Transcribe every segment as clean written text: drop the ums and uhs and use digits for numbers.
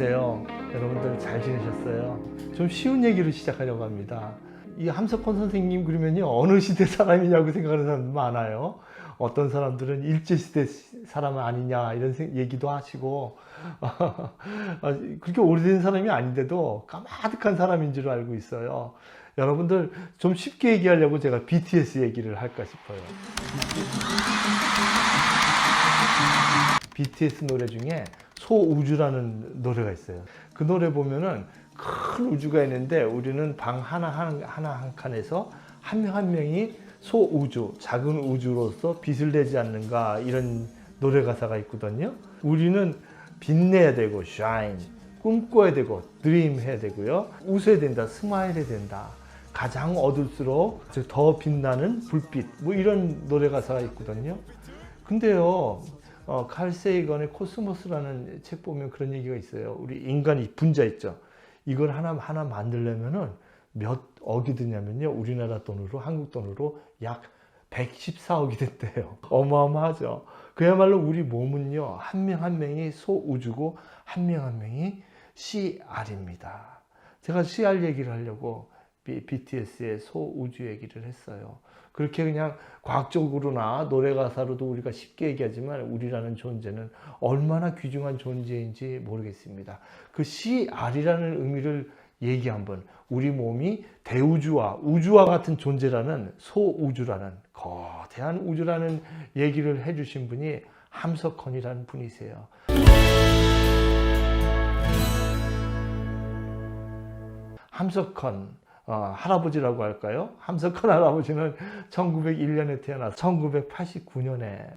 안녕하세요. 여러분들 잘 지내셨어요? 좀 쉬운 얘기로 시작하려고 합니다. 이 함석헌 선생님 그러면요, 어느 시대 사람이냐고 생각하는 사람도 많아요. 어떤 사람들은 일제시대 사람 아니냐 이런 얘기도 하시고 그렇게 오래된 사람이 아닌데도 까마득한 사람인 줄 알고 있어요. 여러분들 좀 쉽게 얘기하려고 제가 BTS 얘기를 할까 싶어요. BTS 노래 중에 소우주라는 노래가 있어요. 그 노래 보면은 큰 우주가 있는데 우리는 방 하나 한 칸에서 한 명 한 명이 소우주, 작은 우주로서 빛을 내지 않는가, 이런 노래 가사가 있거든요. 우리는 빛내야 되고 shine, 꿈꿔야 되고 dream 해야 되고요. 웃어야 된다, 스마일 해야 된다. 가장 어둘수록 더 빛나는 불빛, 뭐 이런 노래 가사가 있거든요. 근데요, 칼 세이건의 코스모스라는 책 보면 그런 얘기가 있어요. 우리 인간이 분자 있죠. 이걸 하나 만들려면은 몇 억이 드냐면요, 우리나라 돈으로, 한국 돈으로 약 114억이 됐대요. 어마어마하죠. 그야말로 우리 몸은요, 한 명 한 명이 소우주고 한 명 한 명이 CR입니다. 제가 CR 얘기를 하려고 BTS의 소우주 얘기를 했어요. 그렇게 그냥 과학적으로나 노래 가사로도 우리가 쉽게 얘기하지만 우리라는 존재는 얼마나 귀중한 존재인지 모르겠습니다. 그 CR이라는 의미를 얘기 한번, 우리 몸이 대우주와 우주와 같은 존재라는 소우주라는 거대한 우주라는 얘기를 해주신 분이 함석헌이라는 분이세요. 함석헌 할아버지라고 할까요? 함석헌 할아버지는 1901년에 태어나서 1989년에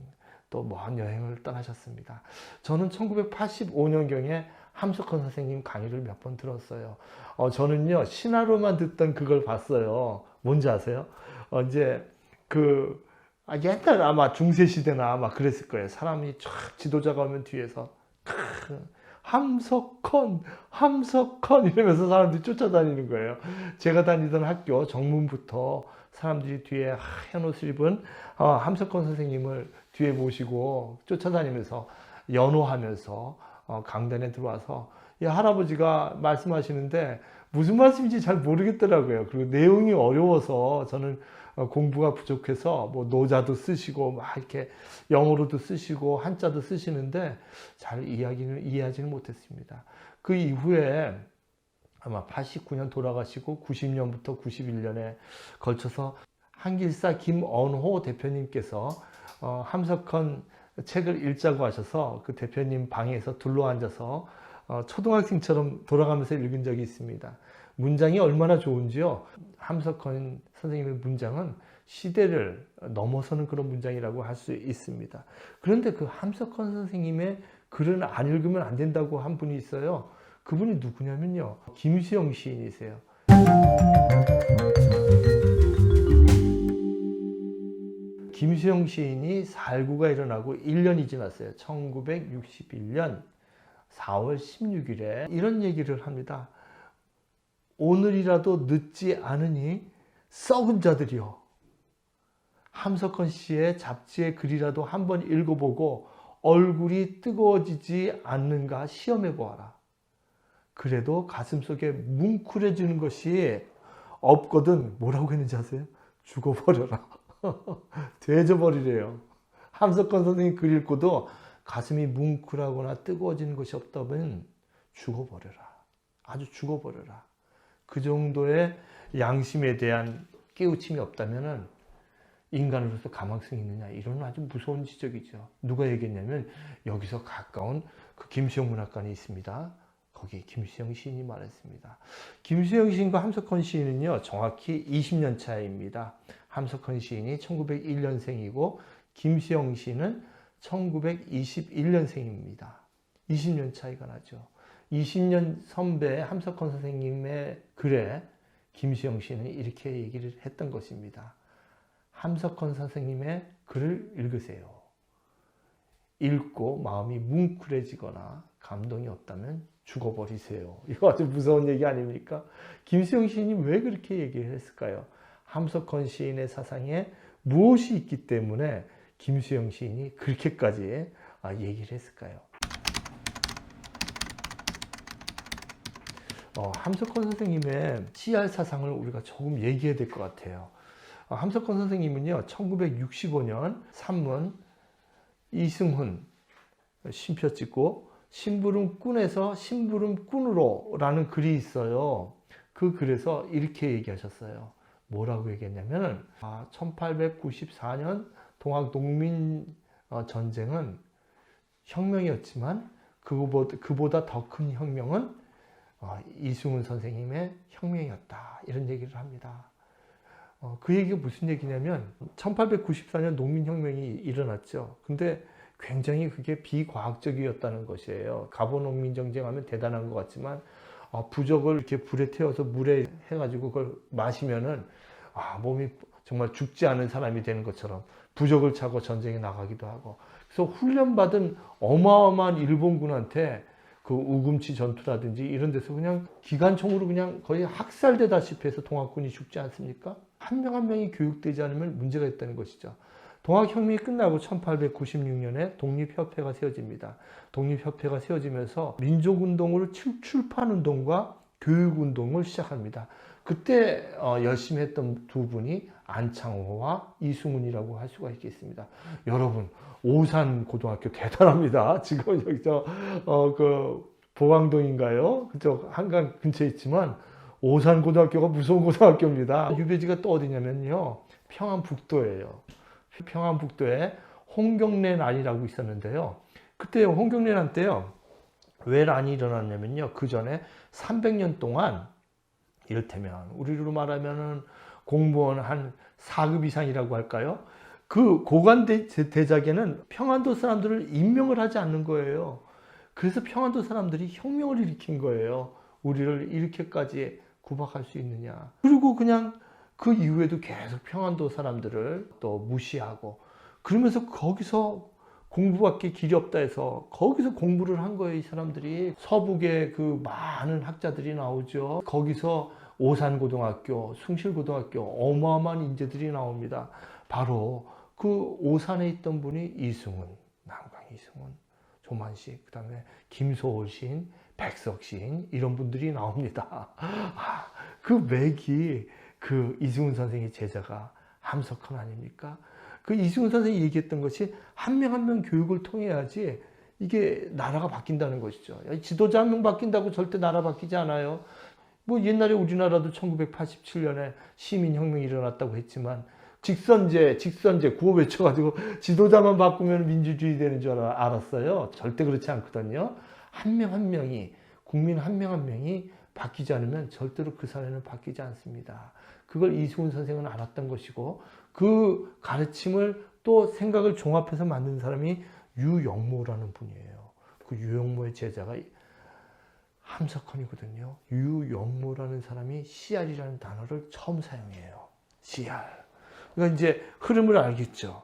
또 먼 여행을 떠나셨습니다. 저는 1985년경에 함석헌 선생님 강의를 몇 번 들었어요. 저는요, 신화로만 듣던 그걸 봤어요. 뭔지 아세요? 이제 옛날 아마 중세시대나 아마 그랬을 거예요. 사람이 쫙 지도자가 오면 뒤에서 함석헌 이러면서 사람들이 쫓아다니는 거예요. 제가 다니던 학교 정문부터 사람들이 뒤에 하얀 옷을 입은 함석헌 선생님을 뒤에 모시고 쫓아다니면서 연호하면서 강단에 들어와서 이 할아버지가 말씀하시는데 무슨 말씀인지 잘 모르겠더라고요. 그리고 내용이 어려워서 저는 공부가 부족해서 뭐 노자도 쓰시고 막 이렇게 영어로도 쓰시고 한자도 쓰시는데 잘 이해하지는 못했습니다. 그 이후에 아마 89년 돌아가시고 90년부터 91년에 걸쳐서 한길사 김언호 대표님께서 함석헌 책을 읽자고 하셔서 그 대표님 방에서 둘러앉아서 초등학생처럼 돌아가면서 읽은 적이 있습니다. 문장이 얼마나 좋은지요. 함석헌 선생님의 문장은 시대를 넘어서는 그런 문장이라고 할 수 있습니다. 그런데 그 함석헌 선생님의 글을 안 읽으면 안 된다고 한 분이 있어요. 그분이 누구냐면요, 김수영 시인이세요. 김수영 시인이 살구가 일어나고 1년이 지났어요. 1961년 4월 16일에 이런 얘기를 합니다. 오늘이라도 늦지 않으니 썩은 자들이여, 함석헌 씨의 잡지의 글이라도 한번 읽어보고 얼굴이 뜨거워지지 않는가 시험해 보아라. 그래도 가슴속에 뭉클해지는 것이 없거든 뭐라고 했는지 아세요? 죽어버려라. 되져버리래요. 함석헌 선생님 글 읽고도 가슴이 뭉클하거나 뜨거워지는 것이 없다면 죽어버려라. 아주 죽어버려라. 그 정도의 양심에 대한 깨우침이 없다면 인간으로서 가망성이 있느냐, 이런 아주 무서운 지적이죠. 누가 얘기했냐면 여기서 가까운 그 김수영 문학관이 있습니다. 거기 김수영 시인이 말했습니다. 김수영 시인과 함석헌 시인은요, 정확히 20년 차이입니다. 함석헌 시인이 1901년생이고 김수영 시인은 1921년생입니다. 20년 차이가 나죠. 20년 선배 함석헌 선생님의 글에 김수영 시인은 이렇게 얘기를 했던 것입니다. 함석헌 선생님의 글을 읽으세요. 읽고 마음이 뭉클해지거나 감동이 없다면 죽어버리세요. 이거 아주 무서운 얘기 아닙니까? 김수영 시인이 왜 그렇게 얘기를 했을까요? 함석헌 시인의 사상에 무엇이 있기 때문에 김수영 시인이 그렇게까지 얘기를 했을까요? 함석헌 선생님의 CR 사상을 우리가 조금 얘기해야 될 것 같아요. 함석헌 선생님은요, 1965년 산문 이승훈 심표 찍고 심부름꾼에서 심부름꾼으로 라는 글이 있어요. 그 글에서 이렇게 얘기하셨어요. 뭐라고 얘기했냐면 1894년 동학 농민 전쟁은 혁명이었지만 그보다 더 큰 혁명은 이승훈 선생님의 혁명이었다. 이런 얘기를 합니다. 그 얘기가 무슨 얘기냐면 1894년 농민혁명이 일어났죠. 근데 굉장히 그게 비과학적이었다는 것이에요. 가보농민 정쟁하면 대단한 것 같지만 부적을 이렇게 불에 태워서 물에 해가지고 그걸 마시면은 몸이 정말 죽지 않은 사람이 되는 것처럼 부적을 차고 전쟁에 나가기도 하고, 그래서 훈련받은 어마어마한 일본군한테 그 우금치 전투라든지 이런 데서 그냥 기관총으로 그냥 거의 학살되다시피 해서 동학군이 죽지 않습니까? 한 명 한 명이 교육되지 않으면 문제가 있다는 것이죠. 동학혁명이 끝나고 1896년에 독립협회가 세워집니다. 독립협회가 세워지면서 민족운동을 출판운동과 교육운동을 시작합니다. 그때 열심히 했던 두 분이 안창호와 이승훈이라고 할 수가 있겠습니다. 여러분, 오산고등학교 대단합니다. 지금 여기서 그 보광동인가요? 그쪽 한강 근처에 있지만 오산고등학교가 무서운 고등학교입니다. 유배지가 또 어디냐면요, 평안북도예요. 평안북도에 홍경래란이라고 있었는데요. 그때 홍경래란 때요, 왜 란이 일어났냐면요, 그 전에 300년 동안 이를테면 우리로 말하면은 공무원 한 4급 이상이라고 할까요? 그 고관 대작에는 평안도 사람들을 임명을 하지 않는 거예요. 그래서 평안도 사람들이 혁명을 일으킨 거예요. 우리를 이렇게까지 구박할 수 있느냐. 그리고 그냥 그 이후에도 계속 평안도 사람들을 또 무시하고, 그러면서 거기서 공부밖에 길이 없다 해서 거기서 공부를 한 거예요. 이 사람들이 서북에 그 많은 학자들이 나오죠. 거기서 오산고등학교, 숭실고등학교 어마어마한 인재들이 나옵니다. 바로 그 오산에 있던 분이 이승훈, 남강 이승훈, 조만식, 그 다음에 김소월 시인, 백석 시인, 이런 분들이 나옵니다. 그 맥이 그 이승훈 선생의 제자가 함석헌 아닙니까? 그 이승훈 선생이 얘기했던 것이 한 명 한 명 교육을 통해야지 이게 나라가 바뀐다는 것이죠. 지도자 한 명 바뀐다고 절대 나라 바뀌지 않아요. 뭐 옛날에 우리나라도 1987년에 시민혁명이 일어났다고 했지만 직선제 구호 외쳐가지고 지도자만 바꾸면 민주주의 되는 줄 알았어요. 절대 그렇지 않거든요. 한 명 한 명이, 국민 한 명 한 명이 바뀌지 않으면 절대로 그 사회는 바뀌지 않습니다. 그걸 이승훈 선생은 알았던 것이고, 그 가르침을 또 생각을 종합해서 만든 사람이 유영모라는 분이에요. 그 유영모의 제자가 함석헌이거든요. 유영모라는 사람이 CR이라는 단어를 처음 사용해요. CR. 그러니까 이제 흐름을 알겠죠.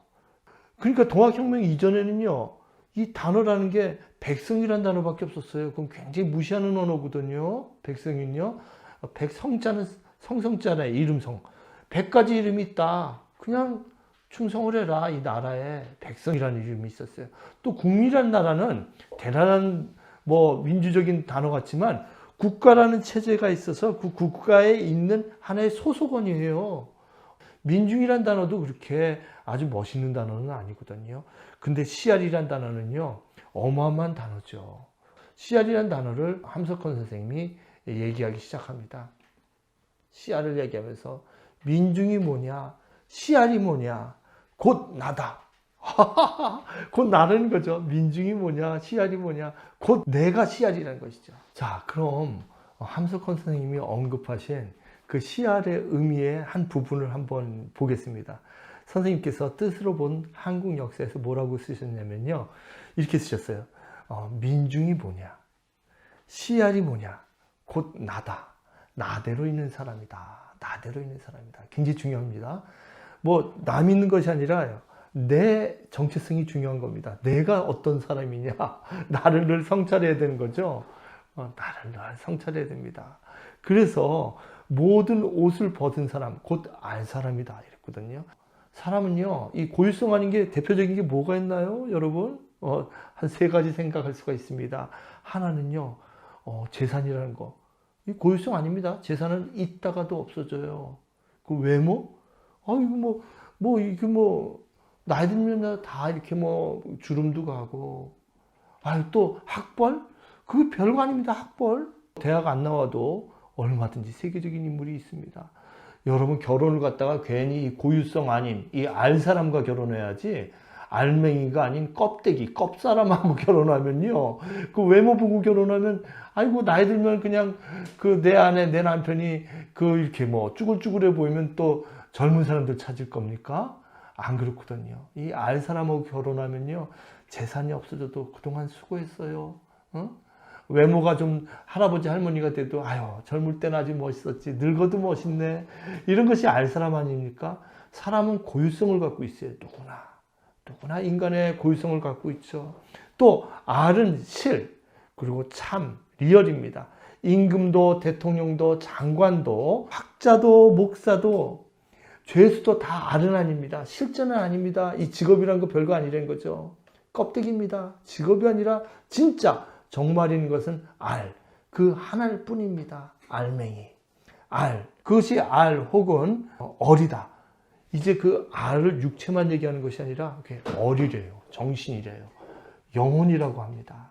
그러니까 동학혁명 이전에는요, 이 단어라는 게 백성이라는 단어밖에 없었어요. 그건 굉장히 무시하는 언어거든요. 백성은요. 백성자는 성성자네, 이름성. 100가지 이름이 있다. 그냥 충성을 해라. 이 나라에 백성이라는 이름이 있었어요. 또 국민이라는 나라는 대단한 민주적인 단어 같지만 국가라는 체제가 있어서 그 국가에 있는 하나의 소속원이에요. 민중이란 단어도 그렇게 아주 멋있는 단어는 아니거든요. 근데 CR이란 단어는요, 어마어마한 단어죠. CR이란 단어를 함석헌 선생님이 얘기하기 시작합니다. CR을 얘기하면서 민중이 뭐냐, CR이 뭐냐, 곧 나다. 곧 나라는 거죠. 민중이 뭐냐, CR이 뭐냐, 곧 내가 CR이라는 것이죠. 자, 그럼 함석헌 선생님이 언급하신 그 CR의 의미의 한 부분을 한번 보겠습니다. 선생님께서 뜻으로 본 한국 역사에서 뭐라고 쓰셨냐면요, 이렇게 쓰셨어요. 민중이 뭐냐, CR이 뭐냐, 곧 나다. 나대로 있는 사람이다. 나대로 있는 사람이다. 굉장히 중요합니다. 남 있는 것이 아니라 내 정체성이 중요한 겁니다. 내가 어떤 사람이냐, 나를 늘 성찰해야 되는 거죠. 나를 늘 성찰해야 됩니다. 그래서 모든 옷을 벗은 사람, 곧 알 사람이다 이랬거든요. 사람은요, 이 고유성 아닌 게 대표적인 게 뭐가 있나요, 여러분? 한 3가지 생각할 수가 있습니다. 하나는요, 재산이라는 거. 이 고유성 아닙니다. 재산은 있다가도 없어져요. 그 외모? 이게 나이 들면 다 이렇게 주름도 가고. 또 학벌? 그게 별거 아닙니다. 학벌. 대학 안 나와도 얼마든지 세계적인 인물이 있습니다. 여러분 결혼을 갖다가 괜히 이 고유성 아닌 이 알 사람과 결혼해야지, 알맹이가 아닌 껍데기, 껍사람하고 결혼하면요, 그 외모 보고 결혼하면, 나이 들면 그냥 내 아내, 내 남편이 이렇게 쭈글쭈글해 보이면 또 젊은 사람들 찾을 겁니까? 안 그렇거든요. 이 알 사람하고 결혼하면요, 재산이 없어져도 그동안 수고했어요. 외모가 좀 할아버지 할머니가 돼도 젊을 때는 아주 멋있었지, 늙어도 멋있네, 이런 것이 알 사람 아닙니까? 사람은 고유성을 갖고 있어요. 누구나 인간의 고유성을 갖고 있죠. 또 알은 실, 그리고 참, 리얼입니다. 임금도 대통령도 장관도 학자도 목사도 죄수도 다 알은 아닙니다. 실제는 아닙니다. 이 직업이란 거 별거 아니라는 거죠. 껍데기입니다. 직업이 아니라 진짜 정말인 것은 알, 그 하나일 뿐입니다. 알맹이, 알, 그것이 알 혹은 어리다. 이제 그 알을 육체만 얘기하는 것이 아니라 어리래요, 정신이래요, 영혼이라고 합니다.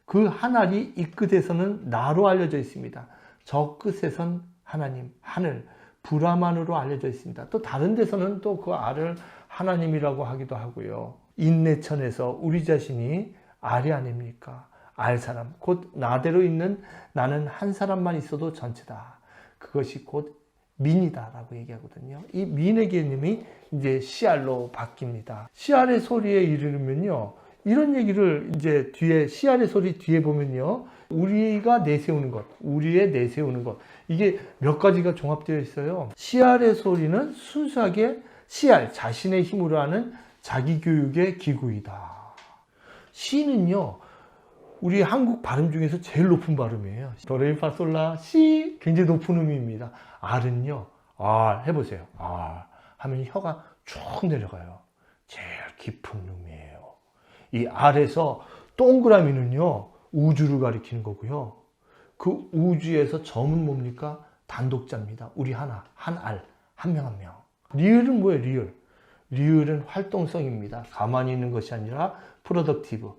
그 한 알이 이 끝에서는 나로 알려져 있습니다. 저 끝에선 하나님, 하늘, 브라만으로 알려져 있습니다. 또 다른 데서는 또 그 알을 하나님이라고 하기도 하고요. 인내천에서 우리 자신이 알이 아닙니까? 알 사람, 곧 나대로 있는 나는 한 사람만 있어도 전체다. 그것이 곧 민이다라고 얘기하거든요. 이 민의 개념이 이제 씨알로 바뀝니다. 씨알의 소리에 이르면요, 이런 얘기를 이제 뒤에, 씨알의 소리 뒤에 보면요, 우리가 내세우는 것, 우리의 내세우는 것, 이게 몇 가지가 종합되어 있어요. 씨알의 소리는 순수하게 씨알, 자신의 힘으로 하는 자기교육의 기구이다. 시는요, 우리 한국 발음 중에서 제일 높은 발음이에요. 도레미파솔라 시, 굉장히 높은 음입니다. 알은요, 알 해보세요. 알 하면 혀가 쭉 내려가요. 제일 깊은 음이에요. 이 알에서 동그라미는요, 우주를 가리키는 거고요. 그 우주에서 점은 뭡니까? 단독자입니다. 우리 하나, 한 알, 한 명 한 명. 리을은 뭐예요? 리을. 리을은 활동성입니다. 가만히 있는 것이 아니라 프로덕티브,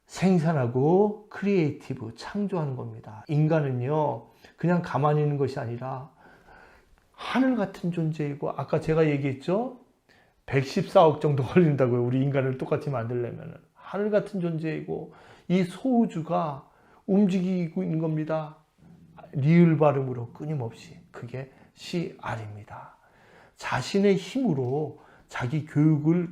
생산하고 크리에이티브, 창조하는 겁니다. 인간은요, 그냥 가만히 있는 것이 아니라 하늘 같은 존재이고, 아까 제가 얘기했죠? 114억 정도 걸린다고요. 우리 인간을 똑같이 만들려면. 하늘 같은 존재이고, 이 소우주가 움직이고 있는 겁니다. 리을 발음으로 끊임없이. 그게 CR입니다. 자신의 힘으로 자기 교육을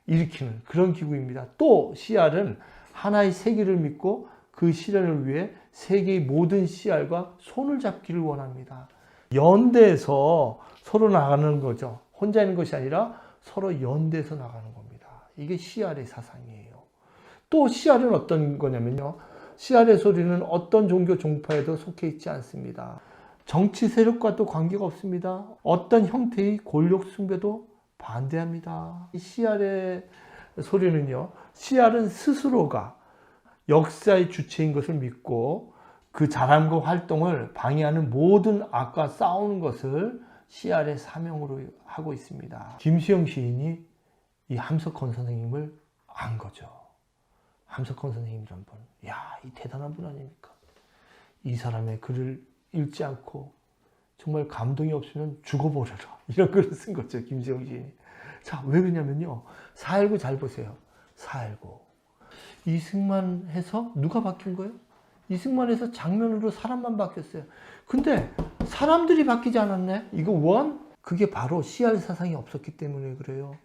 일으키는 그런 기구입니다. 또 CR은 하나의 세계를 믿고 그 실현을 위해 세계의 모든 CR과 손을 잡기를 원합니다. 연대해서 서로 나가는 거죠. 혼자 있는 것이 아니라 서로 연대해서 나가는 겁니다. 이게 CR의 사상이에요. 또 CR은 어떤 거냐면요, CR의 소리는 어떤 종교 종파에도 속해 있지 않습니다. 정치 세력과도 관계가 없습니다. 어떤 형태의 권력 숭배도 반대합니다. 이 CR의 소리는요, CR은 스스로가 역사의 주체인 것을 믿고 그 자랑과 활동을 방해하는 모든 악과 싸우는 것을 CR의 사명으로 하고 있습니다. 김수영 시인이 이 함석헌 선생님을 안 거죠. 함석헌 선생님이란 분, 이 대단한 분 아닙니까? 이 사람의 글을 읽지 않고 정말 감동이 없으면 죽어버려라, 이런 글을 쓴 거죠, 김수영 시인이. 자, 왜 그러냐면요, 4.19 잘 보세요. 4.19 이승만 해서 누가 바뀐 거예요? 이승만 해서 장면으로 사람만 바뀌었어요. 근데 사람들이 바뀌지 않았네? 이거 원? 그게 바로 CR 사상이 없었기 때문에 그래요.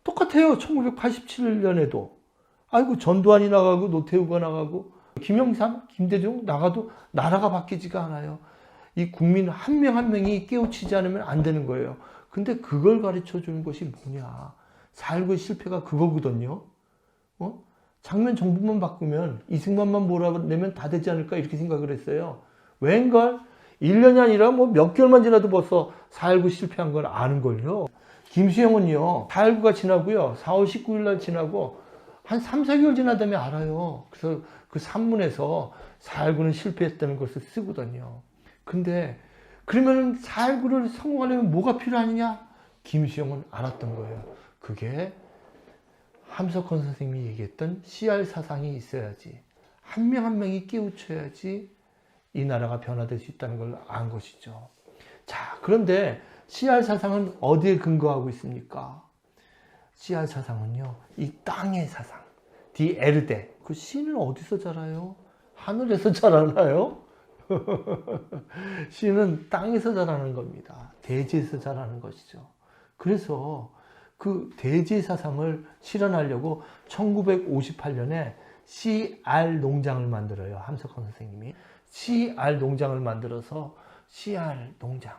똑같아요. 1987년에도 전두환이 나가고 노태우가 나가고 김영삼, 김대중 나가도 나라가 바뀌지가 않아요. 이 국민 한 명 한 명이 깨우치지 않으면 안 되는 거예요. 근데 그걸 가르쳐 주는 것이 뭐냐? 4.19 실패가 그거거든요. 장면 정부만 바꾸면, 이승만만 몰아내면 다 되지 않을까, 이렇게 생각을 했어요. 웬걸? 1년이 아니라 몇 개월만 지나도 벌써 4.19 실패한 걸 아는걸요. 김수영은요, 4.19가 지나고요, 4월 19일 날 지나고 한 3, 4개월 지나다면 알아요. 그래서 그 산문에서 4.19는 실패했다는 것을 쓰거든요. 근데 그러면 4.19를 성공하려면 뭐가 필요하느냐? 김수영은 알았던 거예요. 그게 함석헌 선생님이 얘기했던 CR 사상이 있어야지, 한 명 한 명이 깨우쳐야지 이 나라가 변화될 수 있다는 걸 안 것이죠. 자, 그런데 CR 사상은 어디에 근거하고 있습니까? CR 사상은요, 이 땅의 사상, 디에르데. 그 씨는 어디서 자라요? 하늘에서 자라나요? 씨는 땅에서 자라는 겁니다. 대지에서 자라는 것이죠. 그래서 그 대지 사상을 실현하려고 1958년에 CR 농장을 만들어요. 함석헌 선생님이. CR 농장을 만들어서 CR 농장.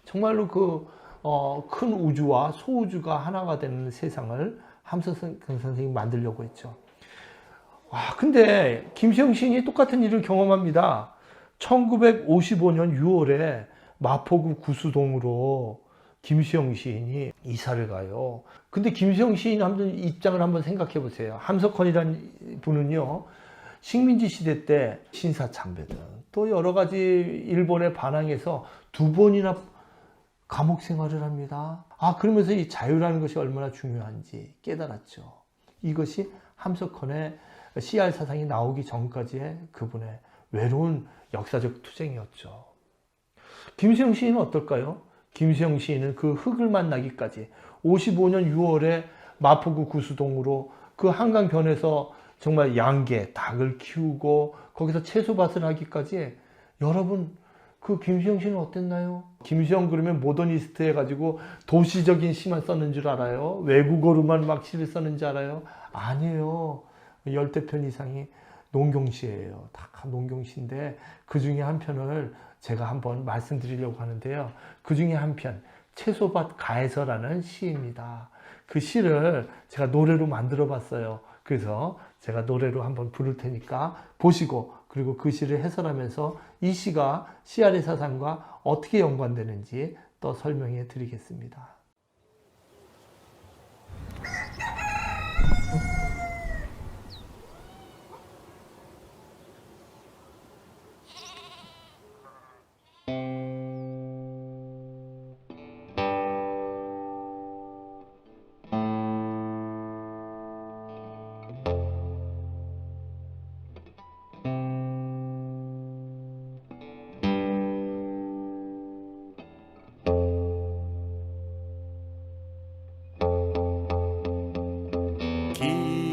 정말로 큰 우주와 소우주가 하나가 되는 세상을 함석헌 선생님이 만들려고 했죠. 와, 근데 김수영 시인이 똑같은 일을 경험합니다. 1955년 6월에 마포구 구수동으로 김수영 시인이 이사를 가요. 근데 김수영 시인 입장을 한번 생각해 보세요. 함석헌이라는 분은요, 식민지 시대 때 신사참배 등 또 여러 가지 일본에 반항해서 2번이나 감옥 생활을 합니다. 그러면서 이 자유라는 것이 얼마나 중요한지 깨달았죠. 이것이 함석헌의 CR 사상이 나오기 전까지의 그분의 외로운 역사적 투쟁이었죠. 김수영 시인은 어떨까요? 김수영 시인은 그 흙을 만나기까지 55년 6월에 마포구 구수동으로 그 한강변에서 정말 양계, 닭을 키우고 거기서 채소밭을 하기까지, 여러분 그 김수영 시는 어땠나요? 김수영 그러면 모더니스트 해가지고 도시적인 시만 썼는 줄 알아요? 외국어로만 막 시를 썼는 줄 알아요? 아니에요. 10편 이상이 농경시예요. 다 농경시인데 그 중에 한 편을 제가 한번 말씀드리려고 하는데요. 그 중에 한 편, 채소밭 가에서라는 시입니다. 그 시를 제가 노래로 만들어 봤어요. 그래서 제가 노래로 한번 부를 테니까 보시고, 그리고 그 시를 해설하면서 이 시가 CR의 사상과 어떻게 연관되는지 또 설명해 드리겠습니다.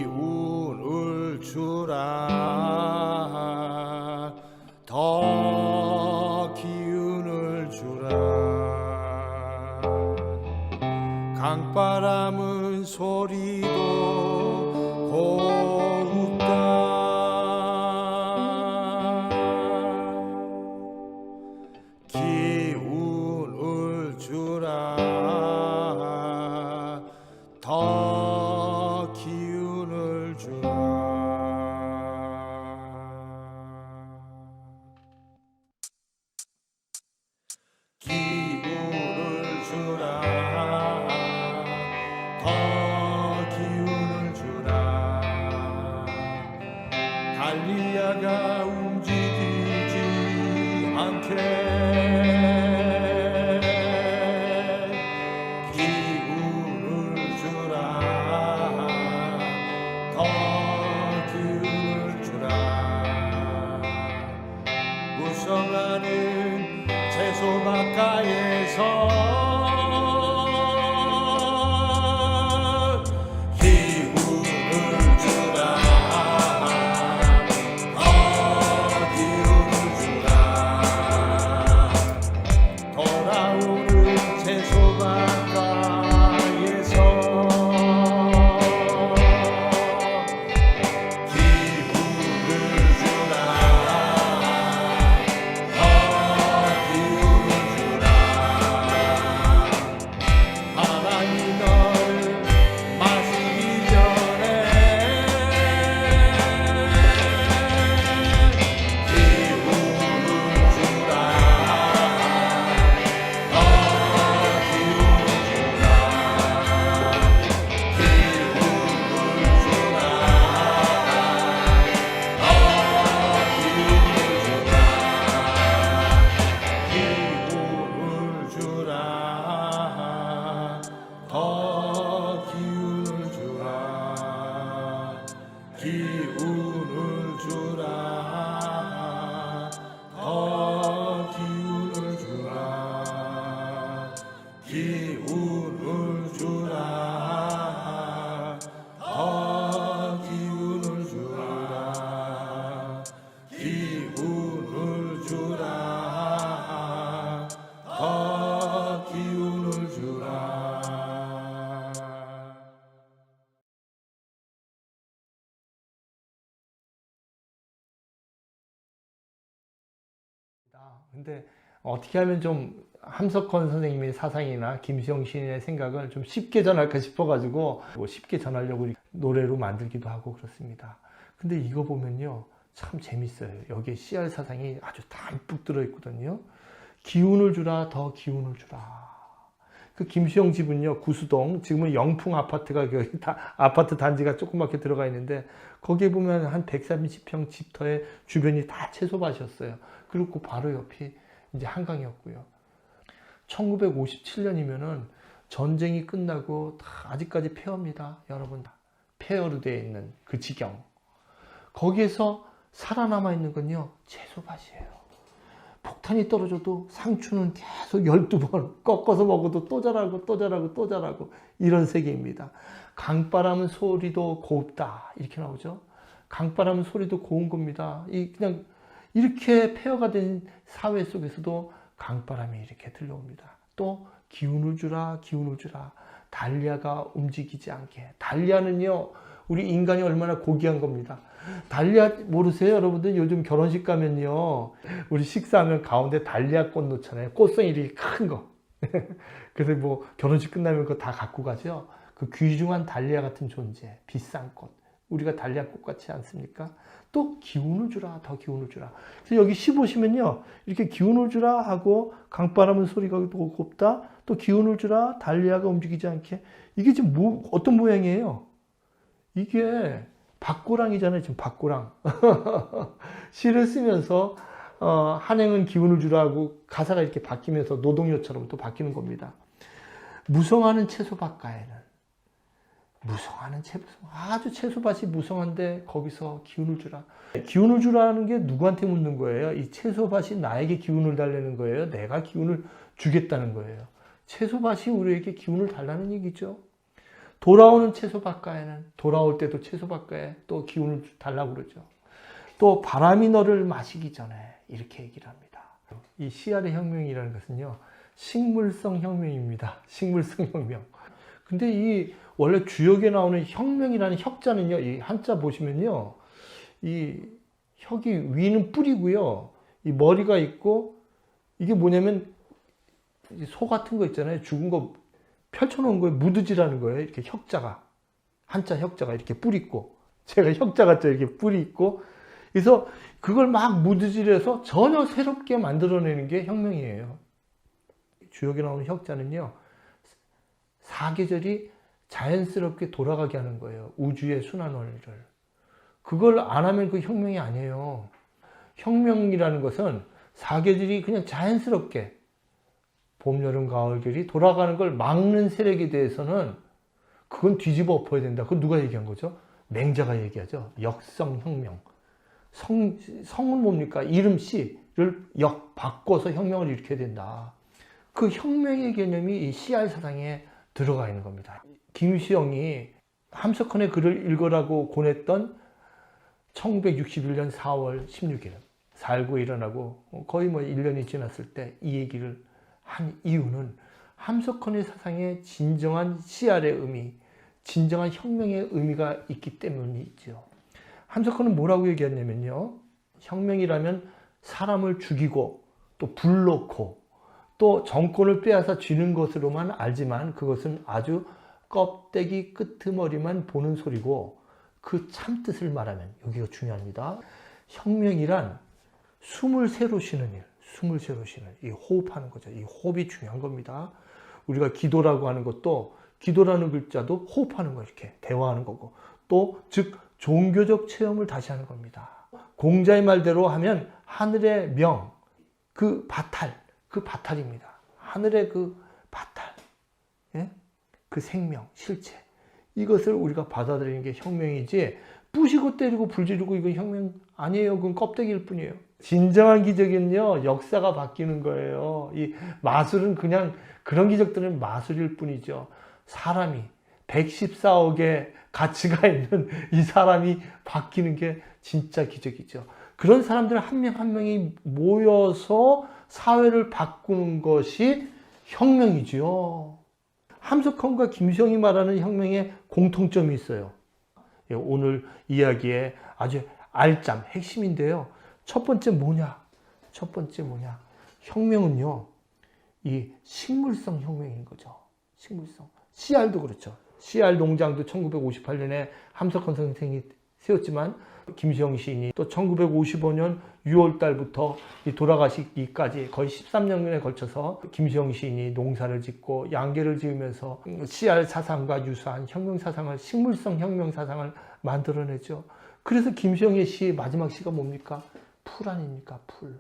기운을 주라, 더 기운을 주라. 강바람은 소리도 곱다. 기운을 주라, 더 기운을 주라. 기운을 주라, 더 기운을 주라. 근데 어떻게 하면 좀 함석헌 선생님의 사상이나 김수영 시인의 생각을 좀 쉽게 전할까 싶어가지고 뭐 쉽게 전하려고 노래로 만들기도 하고 그렇습니다. 근데 이거 보면요, 참 재밌어요. 여기에 씨알 사상이 아주 담뿍 들어있거든요. 기운을 주라, 더 기운을 주라. 그 김수영 집은요, 구수동, 지금은 영풍 아파트가 아파트 단지가 조그맣게 들어가 있는데, 거기에 보면 한 130평 집터에 주변이 다 채소밭이었어요. 그리고 그 바로 옆이 이제 한강이었고요. 1957년이면은 전쟁이 끝나고 다 아직까지 폐허입니다. 여러분, 폐허로 되어 있는 그 지경. 거기에서 살아남아 있는 건요, 채소밭이에요. 폭탄이 떨어져도 상추는 계속 12번 꺾어서 먹어도 또 자라고 또 자라고 또 자라고, 이런 세계입니다. 강바람은 소리도 곱다, 이렇게 나오죠. 강바람은 소리도 고운 겁니다. 그냥 이렇게 폐허가 된 사회 속에서도 강바람이 이렇게 들려옵니다. 또 기운을 주라, 기운을 주라. 달리아가 움직이지 않게. 달리아는요, 우리 인간이 얼마나 고귀한 겁니다. 달리아 모르세요? 여러분들 요즘 결혼식 가면요, 우리 식사하면 가운데 달리아 꽃 놓잖아요. 꽃송이 이렇게 큰 거. 그래서 뭐 결혼식 끝나면 그거 다 갖고 가죠. 그 귀중한 달리아 같은 존재, 비싼 꽃. 우리가 달리아 꽃 같지 않습니까? 또 기운을 주라, 더 기운을 주라. 그래서 여기 시 보시면요, 이렇게 기운을 주라 하고 강바람은 소리가 곱다. 또 기운을 주라, 달리아가 움직이지 않게. 이게 지금 어떤 모양이에요? 이게 밭고랑이잖아요. 지금 밭고랑. 시를 쓰면서 한행은 기운을 주라 하고 가사가 이렇게 바뀌면서 노동요처럼 또 바뀌는 겁니다. 무성하는 채소밭가에는, 무성하는 아주 채소밭이 무성한데 거기서 기운을 주라. 기운을 주라는 게 누구한테 묻는 거예요? 이 채소밭이 나에게 기운을 달라는 거예요? 내가 기운을 주겠다는 거예요? 채소밭이 우리에게 기운을 달라는 얘기죠. 돌아오는 채소밭가에는, 돌아올 때도 채소밭가에 또 기운을 달라고 그러죠. 또 바람이 너를 마시기 전에, 이렇게 얘기를 합니다. 이 씨알의 혁명이라는 것은요, 식물성 혁명입니다. 식물성 혁명. 근데 이 원래 주역에 나오는 혁명이라는 혁자는요, 이 한자 보시면요, 이 혁이 위는 뿌리고요, 이 머리가 있고, 이게 뭐냐면 소 같은 거 있잖아요. 죽은 거 펼쳐놓은 거에 무드지라는 거예요. 이렇게 혁자가, 한자 혁자가 이렇게 뿔 있고, 제가 혁자 같죠? 이렇게 뿔이 있고, 그래서 그걸 막 무드질해서 전혀 새롭게 만들어내는 게 혁명이에요. 주역에 나오는 혁자는요, 사계절이 자연스럽게 돌아가게 하는 거예요. 우주의 순환원리를. 그걸 안 하면 그 혁명이 아니에요. 혁명이라는 것은 사계절이 그냥 자연스럽게 봄, 여름, 가을, 겨울이 돌아가는 걸 막는 세력에 대해서는 그건 뒤집어 엎어야 된다. 그건 누가 얘기한 거죠? 맹자가 얘기하죠. 역성혁명. 성은 뭡니까? 이름 씨를 바꿔서 혁명을 일으켜야 된다. 그 혁명의 개념이 이 씨알 사상에 들어가 있는 겁니다. 김수영이 함석헌의 글을 읽으라고 권했던 1961년 4월 16일, 살고 일어나고 거의 뭐 1년이 지났을 때 이 얘기를 한 이유는 함석헌의 사상에 진정한 씨알의 의미, 진정한 혁명의 의미가 있기 때문이죠. 함석헌은 뭐라고 얘기했냐면요, 혁명이라면 사람을 죽이고 또 불놓고 또 정권을 빼앗아 쥐는 것으로만 알지만 그것은 아주 껍데기 끄트머리만 보는 소리고, 그 참뜻을 말하면, 여기가 중요합니다. 혁명이란 숨을 새로 쉬는 일, 숨을 새로 쉬는, 이 호흡하는 거죠. 이 호흡이 중요한 겁니다. 우리가 기도라고 하는 것도, 기도라는 글자도 호흡하는 거, 이렇게 대화하는 거고, 또 즉 종교적 체험을 다시 하는 겁니다. 공자의 말대로 하면 하늘의 명, 그 바탈입니다. 하늘의 그 바탈, 예? 그 생명, 실체, 이것을 우리가 받아들이는 게 혁명이지, 부시고 때리고 불지르고 이건 혁명 아니에요. 그건 껍데기일 뿐이에요. 진정한 기적은요, 역사가 바뀌는 거예요. 이 마술은 그냥, 그런 기적들은 마술일 뿐이죠. 사람이 114억의 가치가 있는 이 사람이 바뀌는 게 진짜 기적이죠. 그런 사람들 한 명 한 명이 모여서 사회를 바꾸는 것이 혁명이죠. 함석헌과 김수영이 말하는 혁명에 공통점이 있어요. 오늘 이야기의 아주 알짱 핵심인데요. 첫 번째 뭐냐? 혁명은요, 이 식물성 혁명인 거죠. 식물성. CR도 그렇죠. CR 농장도 1958년에 함석헌 선생이 세웠지만 김수영 시인이 또 1955년 6월 달부터 돌아가시기까지 거의 13년에 걸쳐서 김수영 시인이 농사를 짓고 양계를 지으면서 CR 사상과 유사한 혁명 사상을, 식물성 혁명 사상을 만들어내죠. 그래서 김수영의 시 마지막 시가 뭡니까? 풀 아닙니까? 풀.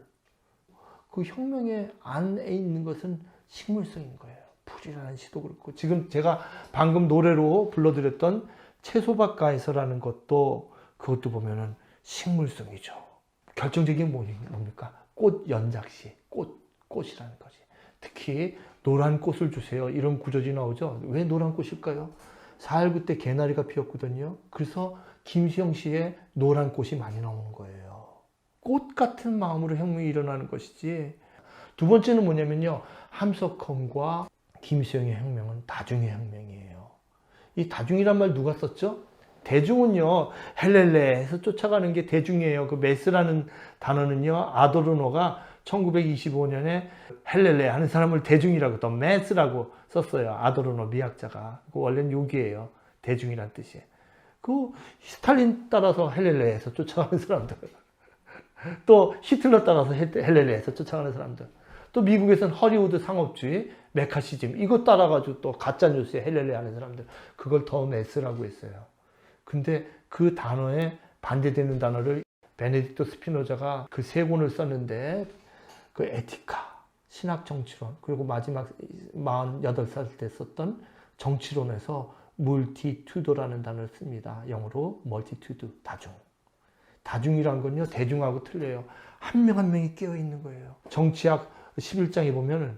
그 혁명의 안에 있는 것은 식물성인 거예요. 풀이라는 시도 그렇고, 지금 제가 방금 노래로 불러드렸던 채소밭가에서라는 것도, 그것도 보면은 식물성이죠. 결정적인 뭡니까? 꽃 연작시, 꽃이라는 거지. 특히 노란 꽃을 주세요, 이런 구절이 나오죠. 왜 노란 꽃일까요? 4.19 때 개나리가 피었거든요. 그래서 김수영 씨의 노란 꽃이 많이 나오는 거예요. 꽃 같은 마음으로 혁명이 일어나는 것이지. 두 번째는 뭐냐면요, 함석헌과 김수영의 혁명은 다중의 혁명이에요. 이 다중이란 말 누가 썼죠? 대중은요, 헬렐레에서 쫓아가는 게 대중이에요. 그 메스라는 단어는요, 아도르노가 1925년에 헬렐레 하는 사람을 대중이라고, 또 메스라고 썼어요. 아도르노 미학자가. 그 원래는 욕이에요. 대중이란 뜻이에요. 그 스탈린 따라서 헬렐레에서 쫓아가는 사람들, 또 히틀러 따라서 헬렐레에서 쫓아가는 사람들, 또 미국에서는 허리우드 상업주의, 메카시즘, 이거 따라가지고 또 가짜뉴스에 헬렐레 하는 사람들, 그걸 더 메스라고 했어요. 근데 그 단어에 반대되는 단어를 베네딕토 스피노자가 그 세 권을 썼는데, 그 에티카, 신학 정치론, 그리고 마지막 48살 때 썼던 정치론에서 multitude라는 단어를 씁니다. 영어로 multitude, 다중. 다중이란 건요, 대중하고 틀려요. 한 명 한 명이 깨어 있는 거예요. 정치학 11장에 보면은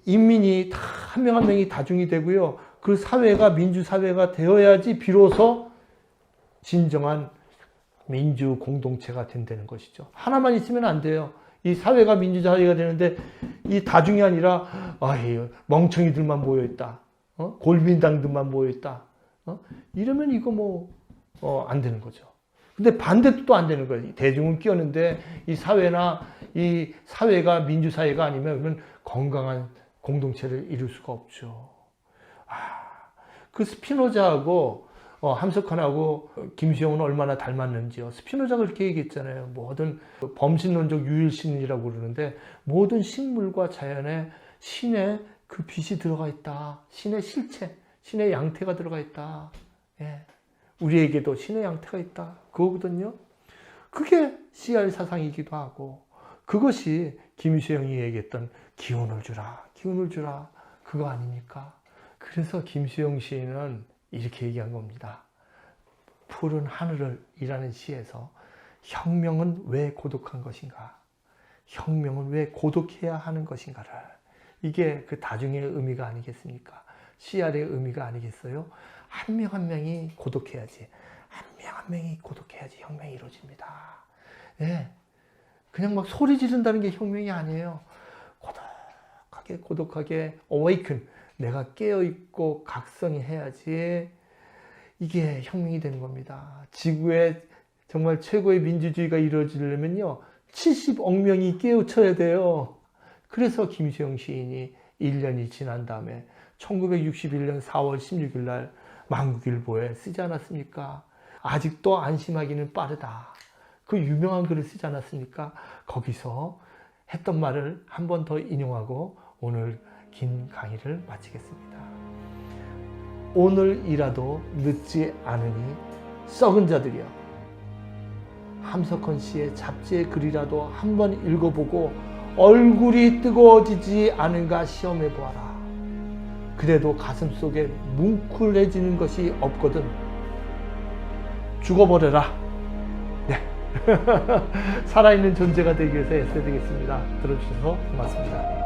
인민이 다 한 명 한 명이 다중이 되고요. 그 사회가 민주사회가 되어야지 비로소 진정한 민주 공동체가 된다는 것이죠. 하나만 있으면 안 돼요. 이 사회가 민주사회가 되는데 이 다중이 아니라 멍청이들만 모여있다. 골빈당들만 모여있다. 이러면 이거 안 되는 거죠. 근데 반대도 또 안 되는 거예요. 대중은 끼었는데 이 사회나 이 사회가 민주사회가 아니면 그러면 건강한 공동체를 이룰 수가 없죠. 그 스피노자하고 함석헌하고 김수영은 얼마나 닮았는지요. 스피노자가 그렇게 얘기했잖아요. 모든 범신론적 유일신이라고 그러는데, 모든 식물과 자연에 신의 그 빛이 들어가 있다. 신의 실체, 신의 양태가 들어가 있다. 예. 우리에게도 신의 양태가 있다. 그거거든요. 그게 CR 사상이기도 하고, 그것이 김수영이 얘기했던 기운을 주라, 기운을 주라, 그거 아닙니까? 그래서 김수영 시인은 이렇게 얘기한 겁니다. 푸른 하늘을 이라는 시에서 혁명은 왜 고독한 것인가? 혁명은 왜 고독해야 하는 것인가를, 이게 그 다중의 의미가 아니겠습니까? CR의 의미가 아니겠어요? 한 명 한 명이 고독해야지, 한 명 한 명이 고독해야지 혁명이 이루어집니다. 예. 그냥 막 소리 지른다는 게 혁명이 아니에요. 고독하게 awaken, 내가 깨어있고 각성이 해야지 이게 혁명이 되는 겁니다. 지구에 정말 최고의 민주주의가 이루어지려면요, 70억 명이 깨우쳐야 돼요. 그래서 김수영 시인이 1년이 지난 다음에 1961년 4월 16일 날 만국일보에 쓰지 않았습니까? 아직도 안심하기는 빠르다. 그 유명한 글을 쓰지 않았습니까? 거기서 했던 말을 한 번 더 인용하고 오늘 긴 강의를 마치겠습니다. 오늘이라도 늦지 않으니 썩은 자들이여, 함석헌 씨의 잡지의 글이라도 한번 읽어보고 얼굴이 뜨거워지지 않은가 시험해 보아라. 그래도 가슴속에 뭉클해지는 것이 없거든 죽어버려라. 네. 살아있는 존재가 되기 위해서 애써야 되겠습니다. 들어주셔서 고맙습니다.